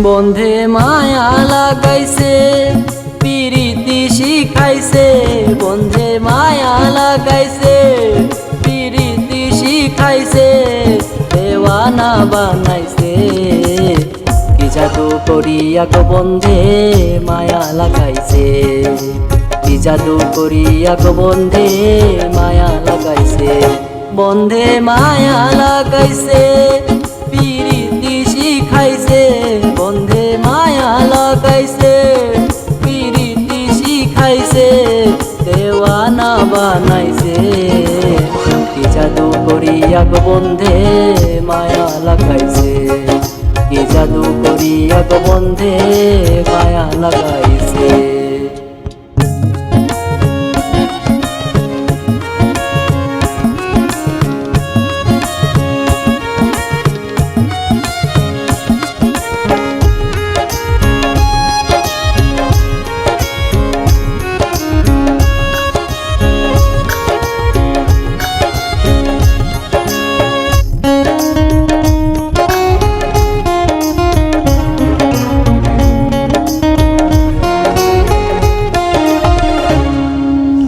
বন্ধে মায়া লাগাইছে পিরিতি শিখাইছে, বন্ধে মায়া লাগাইছে পিরিতি শিখাইছে, দেওয়ানা বানাইছে। কি জাদু করিয়া গো বন্ধে মায়া লাগাইছে, কি জাদু করিয়া গো বন্ধে মায়া লাগাইছে। বন্ধে মায়া লাগাইছে পিরিতি শিখাইছে, বন্ধে মায়া লাগাইছে পিরিতি শিখাইছে, দেওয়ানা বানাইছে। কি জাদু করিয়া গো বন্ধে মায়া লাগাইছে, কি জাদু করিয়া গো বন্ধে মায়া লাগাইছে।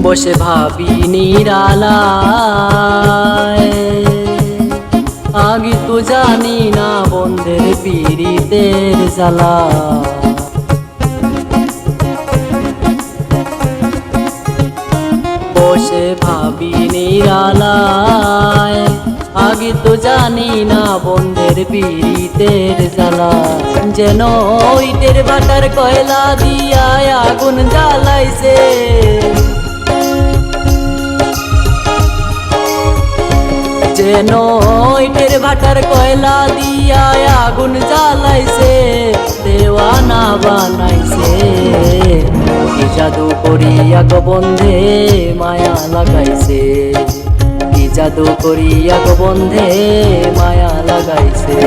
বসে ভাবি নিরালায়, আগে তো জানি না বন্ধের পিরিতের জ্বালা। বসে ভাবি নিরালায়, আগে তো জানি না বন্ধের পিরিতের জ্বালা। যেন ইটের ভাটার কয়লা দিয়া আগুন জ্বালাইছে, যেন ইটের ভাটার কয়লা দিয়া আগুন জ্বালাইছে, দেওয়ানা বানাইছে। কি জাদু করিয়া গো বন্ধে মায়া লাগাইছে, কি জাদু করিয়া গো বন্ধে মায়া লাগাইছে।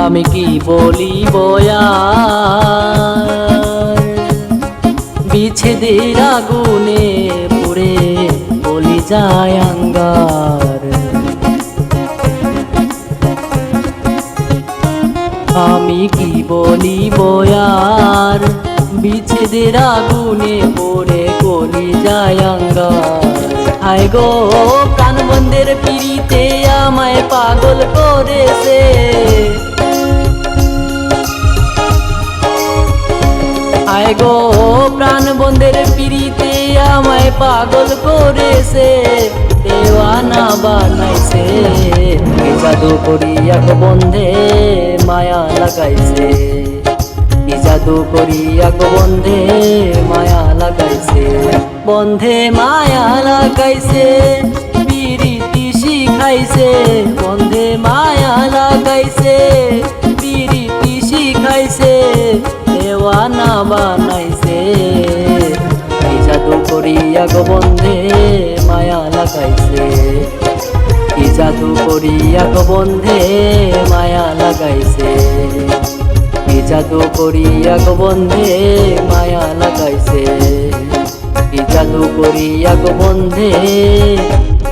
আমি কি বলিব আর, বিচ্ছেদের আগুনে পুড়ে বলি যায় আঙ্গার। আমি কি বলিব আর, বিচ্ছেদের আগুনে পুড়ে গলি যায় আঙ্গার। আয় গো প্রাণ বন্ধের পিরিতে আমায় পাগল করেছে, আয় গো প্রাণ বন্ধের পিরিতে আমায় পাগল করেছে, দেওয়ানা বানাইছে। কি জাদু করিয়া গো বন্ধে মায়া লাগাইছে, কি জাদু করিয়া গো বন্ধে মায়া লাগাইছে। বন্ধে মায়া লাগাইছে পিরিতি শিখাইছে, বন্ধে মায়া লাগাইছে পিরিতি শিখাইছে, দেওয়ানা বানাইছে। কি জাদু করিয়া গো বন্ধে মায়া লাগাইছে, কি জাদু করিয়া গো বন্ধে মায়া লাগাইছে, কি জাদু করিয়া গো বন্ধে মায়া লাগাইছে, কি জাদু করিয়া গো বন্ধে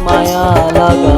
মায়া লাগা।